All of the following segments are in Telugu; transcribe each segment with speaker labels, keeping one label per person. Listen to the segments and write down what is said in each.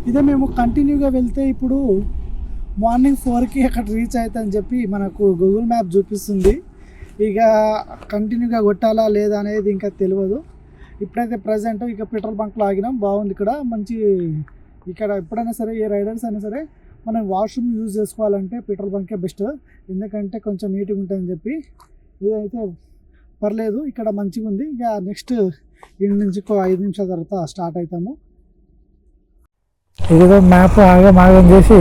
Speaker 1: ఇదే మేము కంటిన్యూగా వెళ్తే ఇప్పుడు మార్నింగ్ 4కి అక్కడ రీచ్ అవుతుందని చెప్పి మనకు గూగుల్ మ్యాప్ చూపిస్తుంది. ఇక కంటిన్యూగా కొట్టాలా లేదా అనేది ఇంకా తెలియదు. ఇప్పుడైతే ప్రజెంట్ ఇక పెట్రోల్ బంక్లో ఆగినాం. బాగుంది ఇక్కడ, మంచి. ఇక్కడ ఎప్పుడైనా సరే ఏ రైడర్స్ అయినా సరే మనం వాష్రూమ్ యూజ్ చేసుకోవాలంటే పెట్రోల్ బంకే బెస్ట్, ఎందుకంటే కొంచెం నీట్గా ఉంటుందని చెప్పి. ఇదైతే పర్లేదు, ఇక్కడ మంచిగా ఉంది. ఇక నెక్స్ట్ ఇంటి నుంచి 5 నిమిషాల తర్వాత స్టార్ట్ అవుతాము. ఏదో మ్యాప్ ఆగం చేసి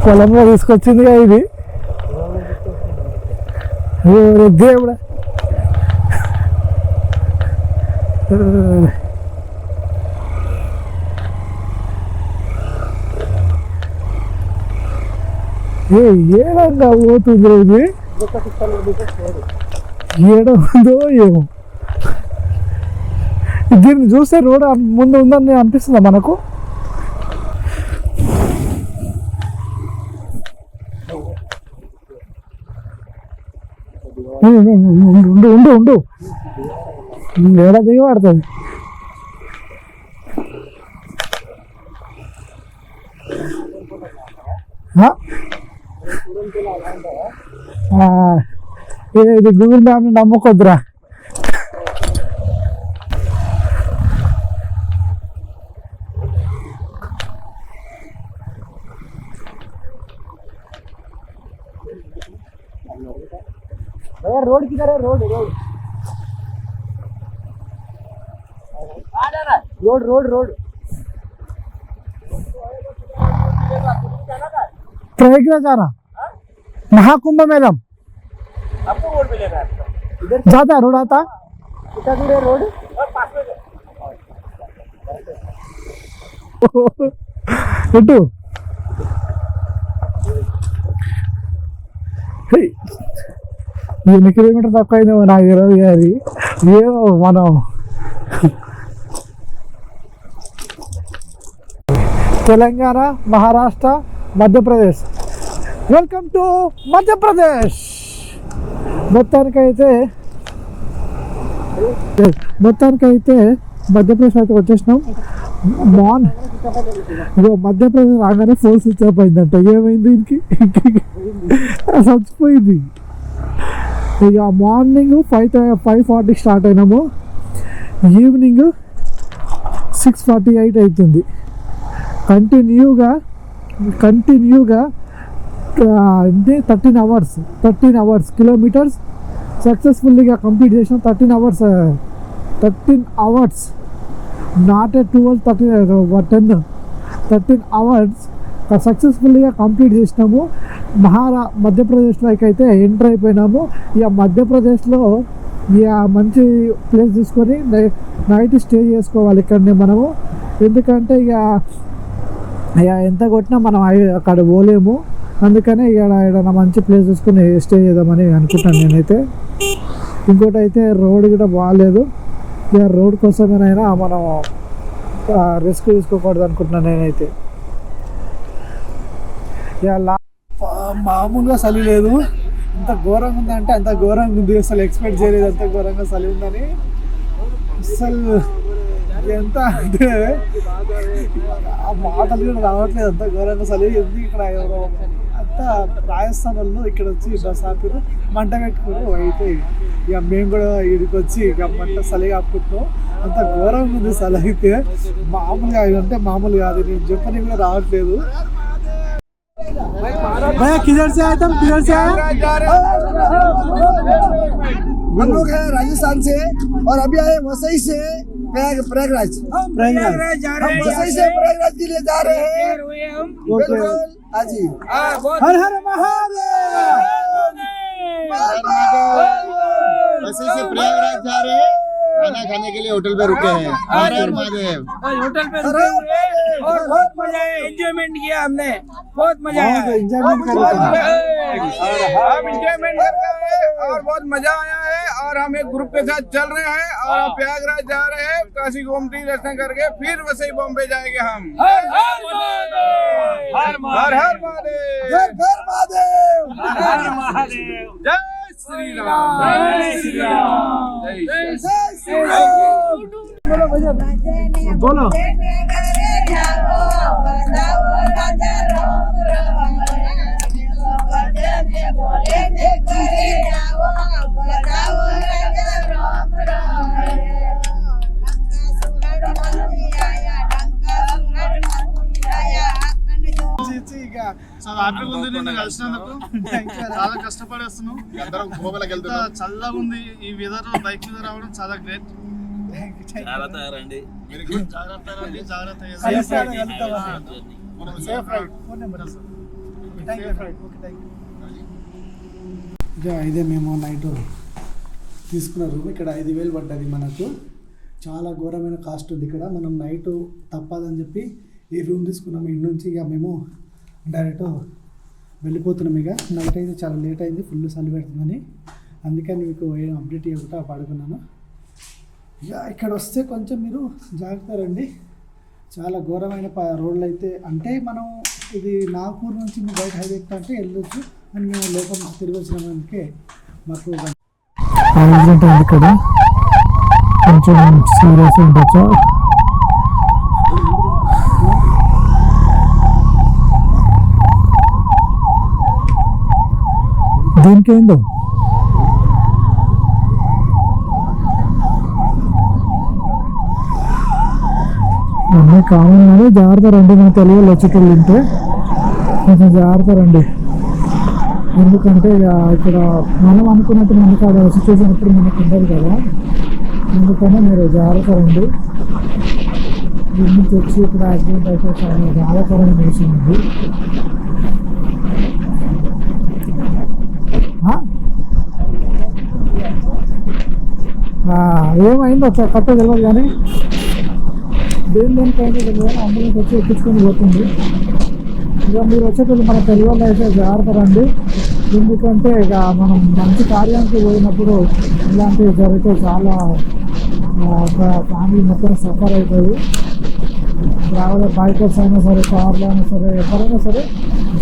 Speaker 1: పొలంలో తీసుకొచ్చిందిగా ఇది. దేవుడా, ఏడంగా పోతుంది ఇది, ఏడో ఏమో. దీన్ని చూస్తే రోడ్ ముందు ఉందని అనిపిస్తుందా మనకు? ఉండు ఏడా దిగి పడుతుంది. ఇది గూగుల్ మ్యాప్ నమ్మకొద్దురా. रोड किधर है? Road road road road road Prayagraj जाना, महाकुंभ मेला आपको रोड मिलेगा, इधर ज्यादा रोड आता, कितना दूर है रोड? और पास में इटू ఎన్ని కిలోమీటర్ తక్కువ అయిందేమో నాకు తెలియదు. అది ఏమో మనం తెలంగాణ, మహారాష్ట్ర, మధ్యప్రదేశ్. Welcome to Madhya Pradesh. మొత్తానికైతే మధ్యప్రదేశ్ అయితే వచ్చేసినాం. మధ్యప్రదేశ్ రాగానే ఫోన్ స్విచ్ ఆఫ్ అయిందంట. ఏమైంది దీనికి? చచ్చిపోయింది. ఇక మార్నింగ్ 5:40 స్టార్ట్ అయినాము, ఈవినింగ్ 6:48 అవుతుంది. కంటిన్యూగా 13 అవర్స్ కిలోమీటర్స్ సక్సెస్ఫుల్గా కంప్లీట్ చేసినాం. 13 అవర్స్ నాట్ 12, 13 అవర్స్ సక్సెస్ఫుల్గా కంప్లీట్ చేసినాము. మధ్యప్రదేశ్లోకి అయితే ఎంటర్ అయిపోయినాము. ఇక మధ్యప్రదేశ్లో ఇక మంచి ప్లేస్ తీసుకొని నైట్ స్టే చేసుకోవాలి ఇక్కడనే మనము, ఎందుకంటే ఇక ఎంత కొట్టినా మనం అక్కడ పోలేము. అందుకనే ఇక్కడ మంచి ప్లేస్ చూసుకొని స్టే చేద్దామని అనుకుంటాను నేనైతే. ఇంకోటి అయితే రోడ్ కూడా బాగాలేదు. ఇక రోడ్ కోసమేనైనా మనం రిస్క్ తీసుకోకూడదు అనుకుంటున్నాను నేనైతే. మామూలుగా చలి లేదు, ఇంత ఘోరంగా ఉందంటే అంత ఘోరంగా ఉంది. అసలు ఎక్స్పెక్ట్ చేయలేదు అంత ఘోరంగా చలి ఉందని. అసలు ఎంత అంటే ఆ మాటలు కూడా రావట్లేదు, అంత ఘోరంగా చలి ఉంది. ఇక్కడ ఎవరో అంతా రాజస్థాన్ వాళ్ళు ఇక్కడ వచ్చి బస్ ఆపిరు, మంట పెట్టుకున్నారు. అయితే ఇక మేము కూడా ఇక్కడికి వచ్చి ఇక మంట చలి కాపుకుంటున్నాం. అంత ఘోరంగా ఉంది చలి అయితే. మామూలుగా అంటే మామూలు కాదు, నేను చెప్పని కూడా రావట్లేదు. भैया किधर से आए तुम? किधर से आए?
Speaker 2: हम लोग हैं राजस्थान से और अभी आए वसई से प्रयागराज
Speaker 1: प्रयागराज
Speaker 2: वसई से प्रयागराज के लिए जा रहे हैं। बिल्कुल हाँ जी।
Speaker 1: हर हर महादेव।
Speaker 3: वसई से प्रयागराज जा रहे हैं, खाना खाने के लिए होटल पे रुके हैं। हर हर महादेव।
Speaker 4: होटल पे रुके हुए और बहुत मजा आया, एंजॉयमेंट किया हमने, बहुत मजा आया।
Speaker 1: एंजॉयमेंट
Speaker 4: कर रहे हैं और बहुत मजा आया है। और हम एक ग्रुप के साथ चल रहे हैं और प्रयागराज जा रहे हैं। काशी गोमती दर्शन करके फिर वसई बॉम्बे जाएंगे हम। हर हर महादेव, हर हर महादेव,
Speaker 2: घर महादेव,
Speaker 4: हर महादेव। जय श्री राम, जय श्री राम, जय श्री राम।
Speaker 1: बोलो भजन बोलो
Speaker 5: చాలా హ్యాపీగా ఉంది నిన్ను కలిసినందుకు. చాలా కష్టపడేస్తున్నావు. చల్లగా ఉంది ఈ వెదర్ లో బైక్ మీద రావడం చాలా గ్రేట్.
Speaker 6: జాగ్రత్త రండి.
Speaker 1: ఇదే మేము నైట్ తీసుకున్న రూమ్ ఇక్కడ 5,000 పడ్డది మనకు. చాలా ఘోరమైన కాస్ట్ ఉంది ఇక్కడ. మనం నైట్ తప్పదని చెప్పి ఈ రూమ్ తీసుకున్నాము. ఇంటి నుంచి ఇక మేము డైరెక్ట్ వెళ్ళిపోతున్నాం. ఇక నైట్ అయితే చాలా లేట్ అయింది, ఫుల్ చలి పెడుతుందని, అందుకని మీకు ఏం అప్డేట్ ఇవ్వకుండా పడుకున్నాను. ఇక ఇక్కడ వస్తే కొంచెం మీరు జాగ్రత్త రండి. చాలా ఘోరమైన రోడ్లు అయితే, అంటే మనం ఇది నాగపూర్ నుంచి మేము బయట హైవే అంటే వెళ్ళొచ్చు అని మేము లోపల నుంచి తిరిగి వచ్చినామంటే మాకు యాక్సిడెంట్ అయింది ఇక్కడ. కొంచెం సీరియస్ ఉండొచ్చు. దీనికేందో అన్నీ కామన్ కానీ జాగ్రత్త రండి. నాకు తెలియదు వచ్చేటోళ్ళు ఉంటే కొంచెం జాగ్రత్త రండి. ఎందుకంటే ఇక ఇక్కడ మనం అనుకున్నట్టు మనకు ఆ సిచ్యువేషన్ ఇప్పుడు మనకు ఉండదు కదా, అందుకనే మీరు జాగ్రత్త రండి. దీని నుంచి వచ్చి ఇక్కడ యాక్సిడెంట్ అయితే చాలా బాధాకరమైన విషయం ఉంది. ఏమైందో కరెక్ట్ తెలియదు కానీ దేనికైనా తెలియదు. అంబులెన్స్ వచ్చి ఎక్కించుకొని పోతుంది. ఇక మీరు వచ్చేటప్పుడు మన తెలియదు అయితే జాగ్రత్త రండి. ఎందుకంటే ఇక మనం మంచి కార్యానికి పోయినప్పుడు ఇలాంటివి జరిగితే చాలా ఒక ఫ్యామిలీ మొత్తం సఫర్ అవుతుంది. ట్రావెల్ బైకర్స్ అయినా సరే, కార్లు అయినా సరే, ఎవరైనా సరే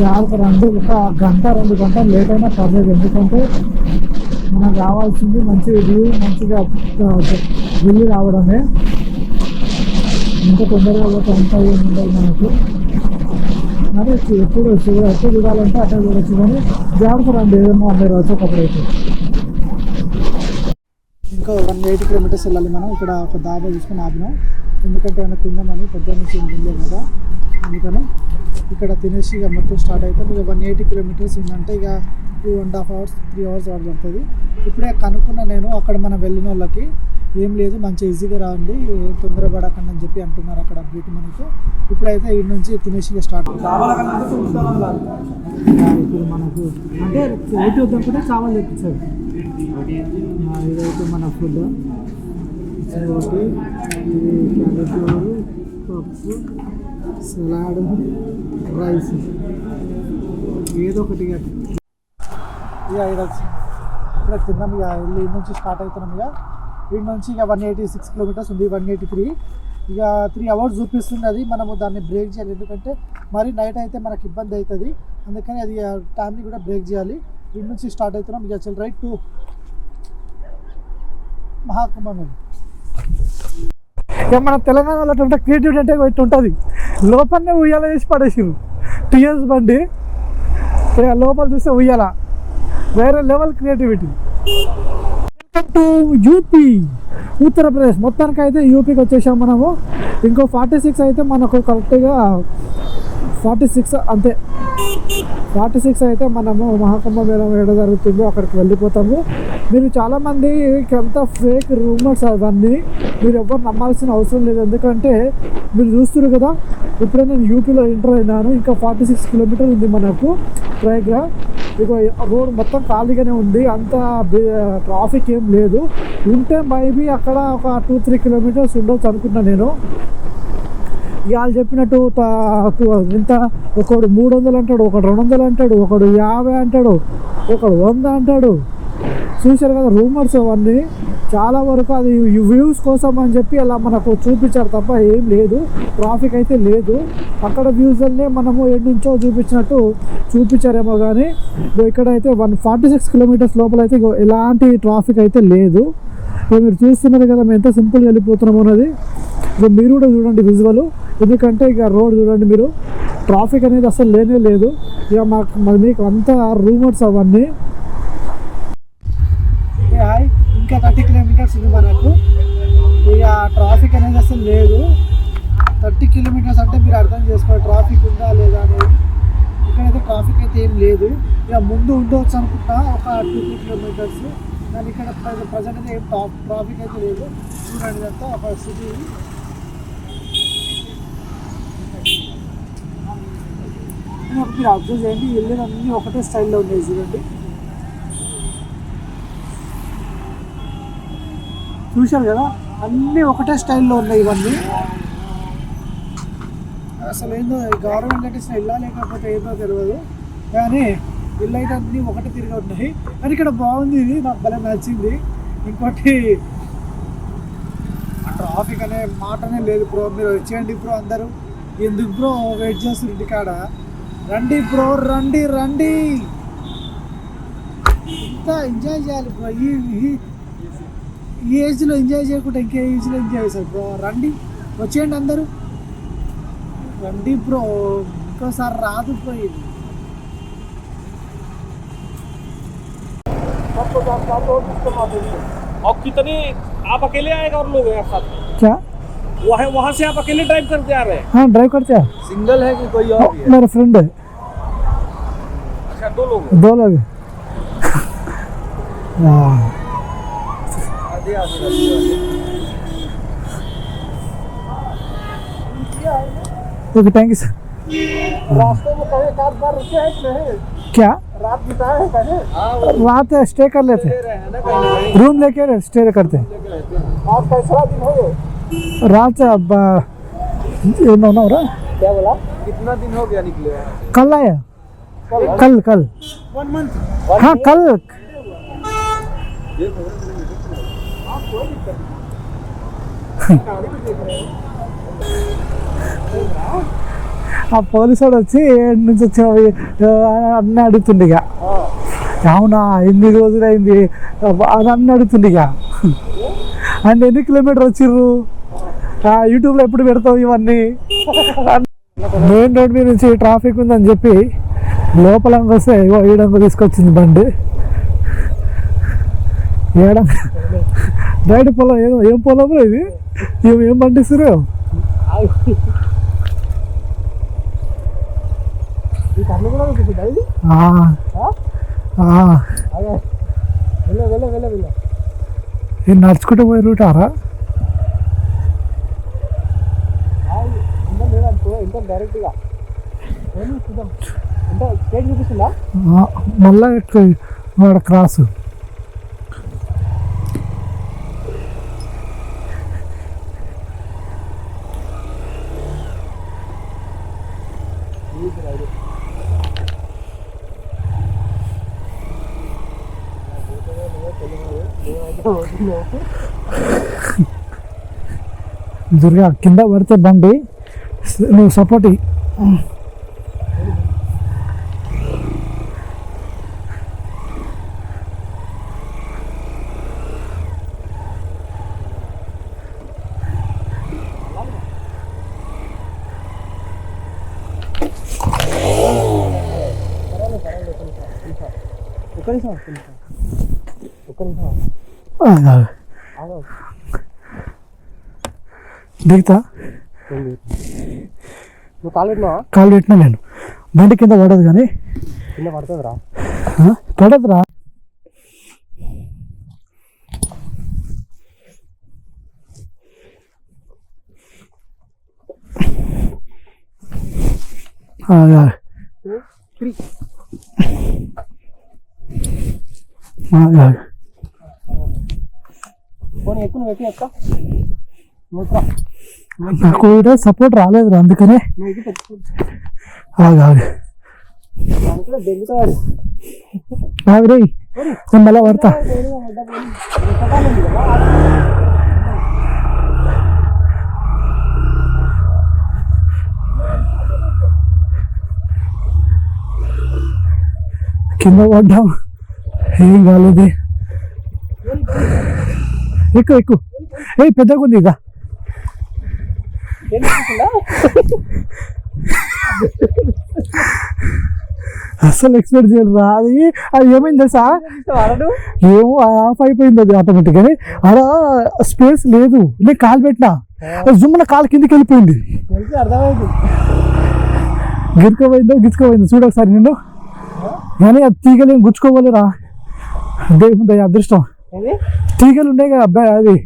Speaker 1: జాగ్రత్త రండి. ఒక గంట 2 గంటలు లేట్ అయినా పర్లేదు. ఎందుకంటే మనకు రావాల్సింది మంచి వ్యూ, మంచిగా వెళ్ళి రావడమే. ఇంకా తొందరగా పోతే అంతా ఏమి ఉండదు మనకు. మరి ఎప్పుడు చూడాలంటే అట్లా చూడొచ్చు, కానీ జాగ్రత్త రండి ఏదన్నా మీరు వచ్చేటప్పుడు అయితే. ఇంకా 180 కిలోమీటర్స్ వెళ్ళాలి మనం. ఇక్కడ ఒక దాబా తీసుకుని ఆపినాం, ఎందుకంటే ఏమైనా తిందామని. పొద్దున్న నుంచి ఏం తినలేదు కదా, అందుకని ఇక్కడ తినేసి ఇక మొత్తం స్టార్ట్ అవుతాం. ఇక 180 కిలోమీటర్స్ ఉందంటే ఇక 2.5 hours 3 hours పడుతుంది. ఇప్పుడే కనుక్కున్నా నేను, అక్కడ మనం వెళ్ళిన వాళ్ళకి ఏం లేదు, మంచి ఈజీగా రాండి, తొందరపడకండి అని చెప్పి అంటున్నారు అక్కడ అప్డేట్ మనకు. ఇప్పుడైతే ఈ నుంచి తినేసి స్టార్ట్. ఇప్పుడు మనకు అంటే ఒకటి వద్దనుకుంటే చావలు తెప్పించారు. ఇదైతే మన ఫుడ్ ఒకటి, ఇది క్యాలీఫ్లవర్, పప్పు, సలాడ్, రైస్, ఏదో ఒకటి. ఇక ఇప్పుడే తిన్నాం. ఇక వెళ్ళి నుంచి స్టార్ట్ అవుతున్నాం. ఇక వీటి నుంచి ఇక 186 కిలోమీటర్స్ ఉంది, 183. ఇక 3 hours చూపిస్తుంది. అది మనము దాన్ని బ్రేక్ చేయాలి, ఎందుకంటే మరి నైట్ అయితే మనకు ఇబ్బంది అవుతుంది. అందుకని అది టైంని కూడా బ్రేక్ చేయాలి. వీటి నుంచి స్టార్ట్ అవుతున్నాం. ఇక చల్ రైట్ టు మహాకుంభమేళ. ఇక మన తెలంగాణలో అటువంటి క్రియేటివిటీ అంటే ఇట్లా ఉంటుంది. లోపలనే ఉయ్యాల వేసి పడేసారు. 2 years బండి, ఇక లోపల చూస్తే ఉయ్యాల, వేరే level creativity. Welcome to UP, Uttar Pradesh. మొత్తానికి అయితే యూపీకి వచ్చేసాం మనము. ఇంకో 46 అయితే మనకు కరెక్ట్గా 46 అంతే. 46 అయితే మనము మహాకుంభమేళ ఏడ జరుగుతుందో అక్కడికి వెళ్ళిపోతాము. మీరు చాలామంది ఎంత ఫేక్ రూమర్స్ అవన్నీ మీరు ఎవ్వరు నమ్మాల్సిన అవసరం లేదు. ఎందుకంటే మీరు చూస్తున్నారు కదా, ఇప్పుడే నేను యూపీలో ఎంటర్ అయినాను. ఇంకా 46 కిలోమీటర్లు ఉంది మనకు ట్రైగా. ఇక రోడ్ మొత్తం ఖాళీగానే ఉంది, అంత ట్రాఫిక్ ఏం లేదు. ఉంటే మేబీ అక్కడ ఒక 2-3 కిలోమీటర్స్ ఉండొచ్చు అనుకుంటున్నాను నేను. ఇక వాళ్ళు చెప్పినట్టు ఇంత ఒకడు 300 అంటాడు, ఒకడు 200 అంటాడు, ఒకడు 50 అంటాడు, ఒకడు 100 అంటాడు. చూశారు కదా రూమర్స్ అవన్నీ. చాలా వరకు అది వ్యూస్ కోసం అని చెప్పి అలా మనకు చూపించారు తప్ప ఏం లేదు, ట్రాఫిక్ అయితే లేదు. అక్కడ వ్యూస్లనే మనము ఎటు నుంచో చూపించినట్టు చూపించారేమో, కానీ ఇక్కడైతే 146 కిలోమీటర్స్ లోపల అయితే ఎలాంటి ట్రాఫిక్ అయితే లేదు. సో మీరు చూస్తున్నారు కదా మేము ఎంత సింపుల్గా వెళ్ళిపోతున్నాము అన్నది. సో మీరు కూడా చూడండి విజువల్, ఎందుకంటే ఇక రోడ్ చూడండి మీరు, ట్రాఫిక్ అనేది అసలు లేనే లేదు. ఇక మీకు అంతా రూమర్స్ అవన్నీ. హాయ్, ఇంకా 30 కిలోమీటర్స్ ఉంది మనకు. ఇక ట్రాఫిక్ అనేది అసలు లేదు. 30 కిలోమీటర్స్ అంటే మీరు అర్థం చేసుకోవాలి ట్రాఫిక్ ఉందా లేదా అనేది. ఇక్కడైతే ట్రాఫిక్ అయితే ఏం లేదు. ఇక ముందు ఉండవచ్చు అనుకుంటా ఒక 2-3 కిలోమీటర్స్, కానీ ఇక్కడ ప్రజెంట్ అయితే ఏం ట్రాఫిక్ అయితే లేదు. చూడండి అంతా ఒక సిటీ. మీరు అబ్జర్వ్ చేయండి, ఇల్లు అన్నీ ఒకటే స్టైల్లో ఉన్నాయి చూడండి. చూశారు కదా, అన్నీ ఒకటే స్టైల్లో ఉన్నాయి ఇవన్నీ. అసలు ఏందో గవర్నమెంట్ కట్టించిన ఇల్లా లేకపోతే ఏందో తెలియదు, కానీ ఇల్లు అయితే అన్నీ ఒకటే తిరిగి ఉన్నాయి. కానీ ఇక్కడ బాగుంది, ఇది నాకు భలే నచ్చింది. ఇంకోటి ట్రాఫిక్ అనే మాటనే లేదు బ్రో. మీరు వచ్చేయండి బ్రో, అందరూ ఎందుకు బ్రో వెయిట్ చేస్తారు ఇంటికాడ? రండి బ్రో, రండి రండి, ఇంత ఎంజాయ్ చేయాలి బ్రో. ఈ ఏజ్లో ఎంజాయ్ చేయకుండా ఇంకే ఏజ్లో ఎంజాయ్ చేస్తారు బ్రో. రండి, వచ్చేయండి అందరూ, రండి బ్రో. ఇంకోసారి రాదు బ్రో ఇది.
Speaker 7: और कितनी आप अकेले आएगा और लोग हैं साथ में?
Speaker 1: क्या
Speaker 7: वहाँ से आप अकेले ड्राइव करते आ रहे हैं?
Speaker 1: हाँ ड्राइव करते हैं.
Speaker 2: सिंगल है कि कोई और भी है?
Speaker 1: मेरा फ्रेंड है.
Speaker 7: अच्छा, 2 लोग.
Speaker 1: 2 लोग. हाँ ओके, थैंक यू सर.
Speaker 2: रास्ते में कहीं कार बार रुके हैं कि नहीं?
Speaker 1: क्या
Speaker 2: रात बिताए हैं कहीं?
Speaker 1: रात स्टे कर लेते, रूम लेके स्टे करते हैं.
Speaker 2: आज कैसा दिन हो गया?
Speaker 1: रात अब ये नौ हो रहा.
Speaker 2: क्या बोला? कितना दिन हो गया निकले?
Speaker 1: कल आया, कल
Speaker 2: 1 month.
Speaker 1: हाँ कल. ఆ పోలీసు వాడు వచ్చి ఏడు నుంచి వచ్చావు అన్నీ అడుగుతుండే. ఇక అవునా ఎన్ని రోజులు అయింది అని అన్నీ అడుగుతుండే. ఇక అండ్ ఎన్ని కిలోమీటర్ వచ్చిర్రు, యూట్యూబ్లో ఎప్పుడు పెడతావు ఇవన్నీ. మెయిన్ రోడ్ మీద నుంచి ట్రాఫిక్ ఉందని చెప్పి లోపలంగా వస్తే ఏడంగా తీసుకొచ్చింది బండి. బయట పొలం ఏం పొలం ఇది, ఏం పండిస్తారు? నడుచుకుంటూ పోయే రూట్ ఆరా? మళ్ళా వాడ క్రాసు. దుర్గా కింద పడితే బండి నువ్వు సపోర్ట్. దిగుతా.
Speaker 2: నువ్వు కాలు
Speaker 1: పెట్టినా నేను బండి కింద పడదు, కానీ
Speaker 2: కింద పడుతుందిరా.
Speaker 1: పడదురా. నాకు కూడా సపోర్ట్ రాలేదు అందుకనే. మళ్ళా పడతా. కింద పడ్డాం, ఏం కాలేదు. ఎక్కువ ఎక్కువ ఏ పెద్దగా ఉంది ఇక అసలు ఎక్స్పెక్ట్ చేయరు అది అది ఏమైంది తెలుసా ఏమో ఆఫ్ అయిపోయింది అది ఆటోమేటిక్ అని అలా స్పేస్ లేదు నేను కాలు పెట్టినా జుమ్మన కాలు కిందికి వెళ్ళిపోయింది
Speaker 2: అర్థమైంది
Speaker 1: గిచ్చుకోపోయిందో చూడ ఒకసారి నిన్ను కానీ అది తీగలు గుచ్చుకోవాలిరా దేవుని అదృష్టం తీగలు ఉన్నాయి కదా అబ్బాయి అది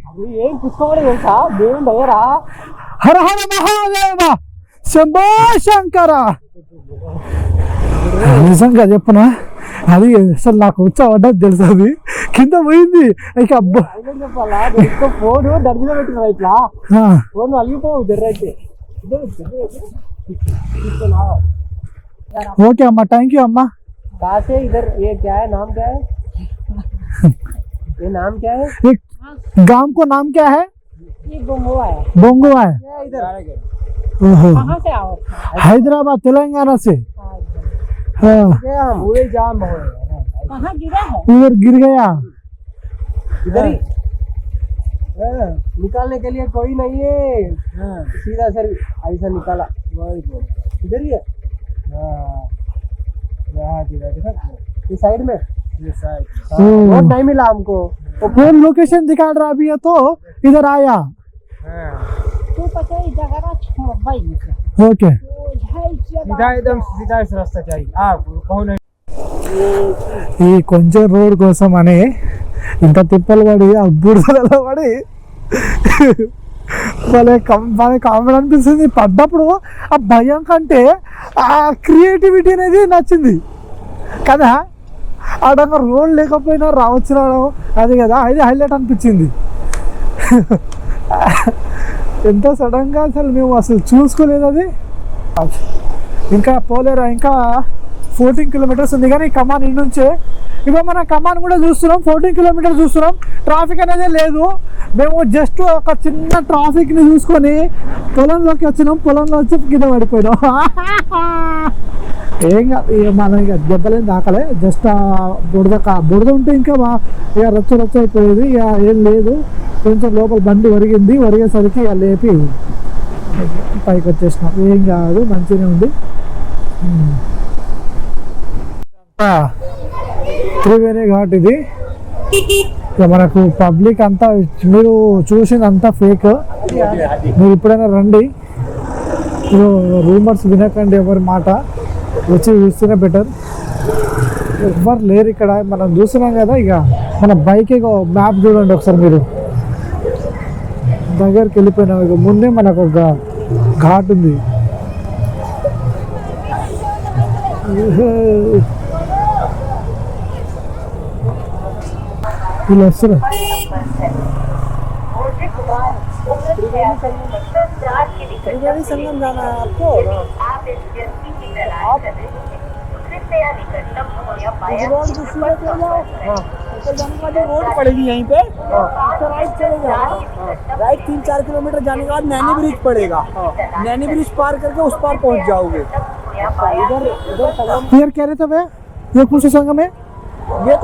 Speaker 2: ఏం పుచ్చుకోవాలి తెలుసా దేవుని దగ్గరా
Speaker 1: హర హర మహాదేవ శంభో శంకర నిజంగా చెప్పునా అది అసలు నాకు వచ్చావడ్డది తెలుసు అది కింద పోయింది ఇక అబ్బా
Speaker 2: చెప్పాలా ఫోన్ దాని మీద పెట్టిన ఇట్లా ఫోన్ అలిగిపోవు జర్రైతే
Speaker 1: ఓకే అమ్మా థ్యాంక్ యూ అమ్మా
Speaker 2: कहाँ से इधर ये क्या है नाम क्या है ये नाम क्या है
Speaker 1: एक गांव को नाम क्या है
Speaker 2: ये बोंगुआ है
Speaker 1: बोंगुआ है
Speaker 2: इधर
Speaker 1: ओहो
Speaker 2: कहाँ से आओ
Speaker 1: हैदराबाद तेलंगाना से हाँ
Speaker 2: पूरे जाम हो कहाँ गिरा है
Speaker 1: उधर गिर गया
Speaker 2: इधर ही निकालने के लिए कोई नहीं है सीधा सर ऐसा निकाला इधर ही है ये साइड में ये साइड बहुत नहीं मिला हमको
Speaker 1: फोन लोकेशन दिखा रहा अभी है तो इधर आया
Speaker 8: तू पता है जगह भाई
Speaker 1: ओके
Speaker 2: सीधा एकदम सीधा इस रास्ता चाहिए कौन
Speaker 1: ఈ కొంచెం రోడ్ కోసం అని ఇంత తిప్పలు పడి ఆ బురదలలో పడి భలే కామెడీ అనిపిస్తుంది పడ్డప్పుడు ఆ భయం కంటే ఆ క్రియేటివిటీ అనేది నచ్చింది కదా ఆడంగా రోడ్ లేకపోయినా రావచ్చు రావడం అది కదా అది హైలైట్ అనిపించింది ఎంతో సడన్గా అసలు మేము అసలు చూసుకోలేదు అది ఇంకా పోలేరా ఇంకా 14 కిలోమీటర్స్ ఉంది కానీ కమాన్ ఇంటి నుంచే ఇప్పుడు మన కమాన్ కూడా చూస్తున్నాం 14 కిలోమీటర్స్ చూస్తున్నాం ట్రాఫిక్ అనేది లేదు మేము జస్ట్ ఒక చిన్న ట్రాఫిక్ని చూసుకొని పొలంలోకి వచ్చినాం పొలంలో వచ్చి కింద పడిపోయినాం ఏం కాదు ఇక మనం ఇక దెబ్బలేం దాకలే జస్ట్ బురద ఉంటే ఇంకా ఇక రచ్చ అయిపోయేది ఇక ఏం లేదు కొంచెం లోపల బండి ఒరిగేసరికి ఇక లేపి పైకి వచ్చేసినాం ఏం కాదు మంచిగానే ఉంది త్రివేణి ఘాట్ ఇది ఇక మనకు పబ్లిక్ అంతా మీరు చూసింది అంతా ఫేక్ మీరు ఎప్పుడైనా రండి రూమర్స్ వినకండి ఎవరి మాట వచ్చి చూస్తేనే బెటర్ ఎవ్వరు లేరు ఇక్కడ మనం చూస్తున్నాం కదా ఇక మన బైక్ మ్యాప్ చూడండి ఒకసారి మీరు దగ్గరికి వెళ్ళిపోయినాం ఇక ముందే మనకు ఒక ఘాట్ ఉంది వీళ్ళు వస్తారు
Speaker 2: त्रिवेणी संगम जाना है आपको रोड को सीधे चले जाओ ऊपर जाने के बाद रोड पड़ेगी यहीं पे राइट चले जाओ राइट 3-4 किलोमीटर जाने के बाद नैनी ब्रिज पड़ेगा नैनी ब्रिज पार करके उस पार पहुंच जाओगे इधर संगम
Speaker 1: क्लियर कह रहे थे भैया ये कौन सा संगम है
Speaker 2: ये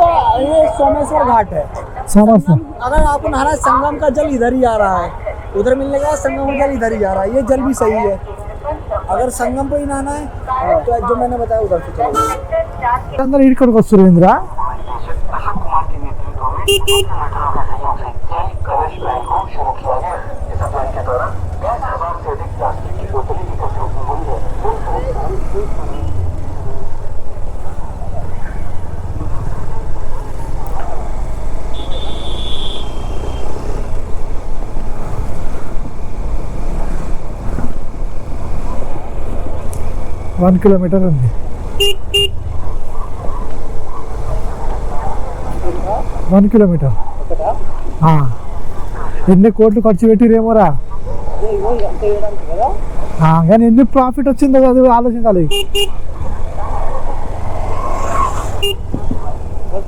Speaker 2: सोमेश्वर घाट है
Speaker 1: सोमेश्वर
Speaker 2: अगर आपको नहाना है संगम का जल इधर ही आ रहा है उधर मिलने का संगम का जल इधर ही जा रहा है ये जल भी सही है अगर संगम पे ही नहाना है तो जो मैंने बताया उधर से चलो
Speaker 1: అందరూ ఇక్కడికి వస్తారు ఇంద్ర वन किलोमीटर ఉంది 1 కిలోమీటర్ ఎన్ని కోట్లు ఖర్చు పెట్టిరేమోరా కానీ ఎన్ని ప్రాఫిట్ వచ్చిందో అది ఆలోచించాలి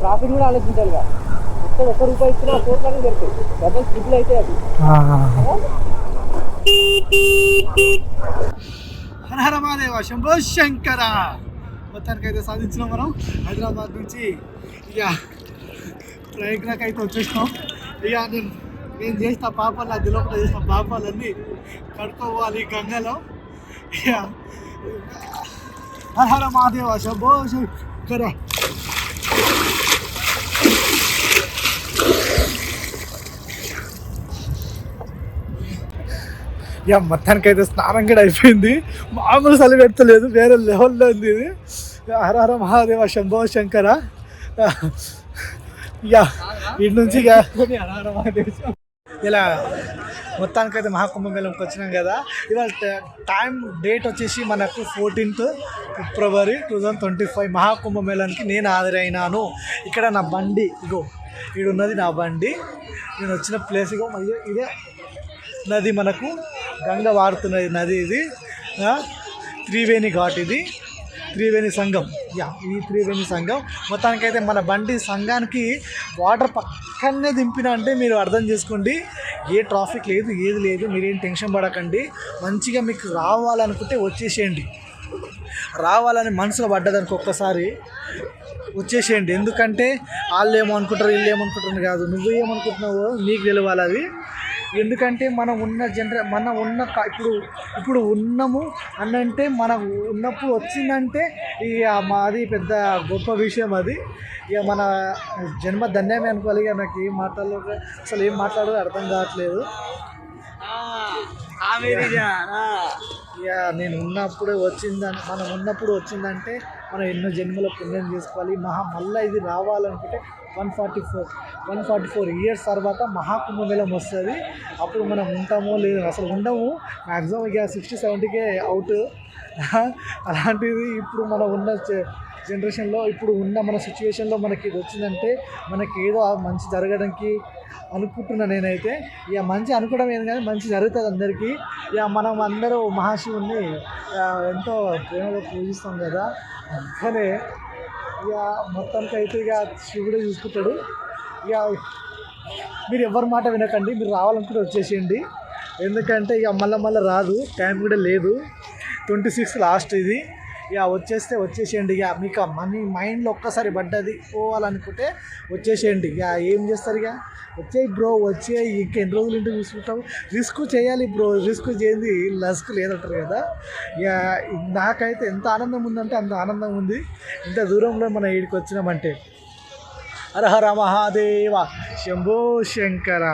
Speaker 2: ట్రాఫిక్ కూడా ఆలోచించాలి ఒక్క రూపాయి ఇచ్చినా కోట్లనే దొరుకుతాయి డబల్ ట్రిపుల్ అయితే అది
Speaker 1: హర హర మహాదేవ శంభో శంకర మొత్తానికి అయితే సాధించినాం మనం హైదరాబాద్ నుంచి ఇక ప్రయత్నకు అయితే వచ్చేసినాం ఇక నేను నేను చేసిన పాపాలు నా దిలోపల చేసిన పాపాలన్నీ కడుక్కోవాలి గంగలో. ఇక హర హర మహాదేవ శంభో శంకర. ఇక మొత్తానికి అయితే స్నానం కూడా అయిపోయింది. మామూలు చలి పెడతలేదు, వేరే లెవెల్లో ఉంది ఇది. హర హర మహాదేవ శంభో శంకర. ఇక ఇటు నుంచి ఇక హర హర మహాదేవ. ఇలా మొత్తానికైతే మహాకుంభమేళంకి వచ్చినాం కదా. ఇవాళ టైం డేట్ వచ్చేసి మనకు 14th ఫిబ్రవరి 2025 మహాకుంభమేళానికి నేను హాజరైనాను. ఇక్కడ నా బండి ఇగో ఈడున్నది నా బండి. నేను వచ్చిన ప్లేస్ ఇగో అయ్యో ఇదే నది, మనకు గంగ వాడుతున్నది నది ఇది. త్రివేణి ఘాట్ ఇది, త్రివేణి సంఘం. ఈ త్రివేణి సంఘం. మొత్తానికైతే మన బండి సంఘానికి వాటర్ పక్కనే దింపిన అంటే మీరు అర్థం చేసుకోండి, ఏ ట్రాఫిక్ లేదు, ఏది లేదు. మీరేం టెన్షన్ పడకండి. మంచిగా మీకు రావాలనుకుంటే వచ్చేసేయండి. రావాలని మనసులో పడ్డదానికి ఒక్కసారి వచ్చేసేయండి. ఎందుకంటే వాళ్ళు ఏమనుకుంటారు, వీళ్ళు ఏమనుకుంటారు కాదు, నువ్వు ఏమనుకుంటున్నావో నీకు తెలియాలి అది. ఎందుకంటే మనం ఉన్న ఇప్పుడు ఉన్నాము అనంటే మనం ఉన్నప్పుడు వచ్చిందంటే ఇక మాది పెద్ద గొప్ప విషయం అది. ఇక మన జన్మ ధన్యమే అనుకోవాలి. ఇక నాకు ఏం మాట్లాడలేదు, అసలు ఏం మాట్లాడదో అర్థం కావట్లేదు. ఇక నేను ఉన్నప్పుడు మనం ఉన్నప్పుడు వచ్చిందంటే మనం ఎన్నో జన్మల పుణ్యం చేసుకోవాలి. మళ్ళీ ఇది రావాలనుకుంటే 144 ఇయర్స్ తర్వాత మహాకుంభమేళం వస్తుంది. అప్పుడు మనం ఉంటామో లేదు, అసలు ఉండము. మ్యాక్సిమం ఇక 60-70కే అవుట్. అలాంటిది ఇప్పుడు మనం ఉన్న జనరేషన్లో, ఇప్పుడు ఉన్న మన సిచ్యువేషన్లో మనకి ఇది వచ్చిందంటే మనకి ఏదో మంచి జరగడానికి అనుకుంటున్నా నేనైతే. ఇక మంచి అనుకోవడం ఏది కానీ మంచి జరుగుతుంది అందరికీ. ఇక మనం అందరూ మహాశివుణ్ణి ఎంతో ప్రేమగా పూజిస్తాం కదా. అందుకనే ఇక మొత్తానికి అయితే ఇక శివుడే చూసుకుంటాడు. ఇక మీరు ఎవరి మాట వినకండి, మీరు రావాలనుకుంటే వచ్చేసేయండి. ఎందుకంటే ఇక మళ్ళీ రాదు, టైం కూడా లేదు. 26 లాస్ట్ ఇది. ఇక వచ్చేసేయండి. ఇక మీకు మనీ మైండ్లో ఒక్కసారి పడ్డది పోవాలనుకుంటే వచ్చేసేయండి. ఇక ఏం చేస్తారు, ఇక వచ్చేయి బ్రో, వచ్చేయి. ఇంకెన్ని రోజులు ఇంటికి చూసుకుంటావు. రిస్క్ చేయాలి బ్రో, రిస్క్ చేయండి లస్క్ లేదంటారు కదా. ఇక నాకైతే ఎంత ఆనందం ఉందంటే అంత ఆనందం ఉంది. ఇంత దూరంలో మనం ఇక్కడికి వచ్చినామంటే. హర హర మహాదేవ శంభో శంకర.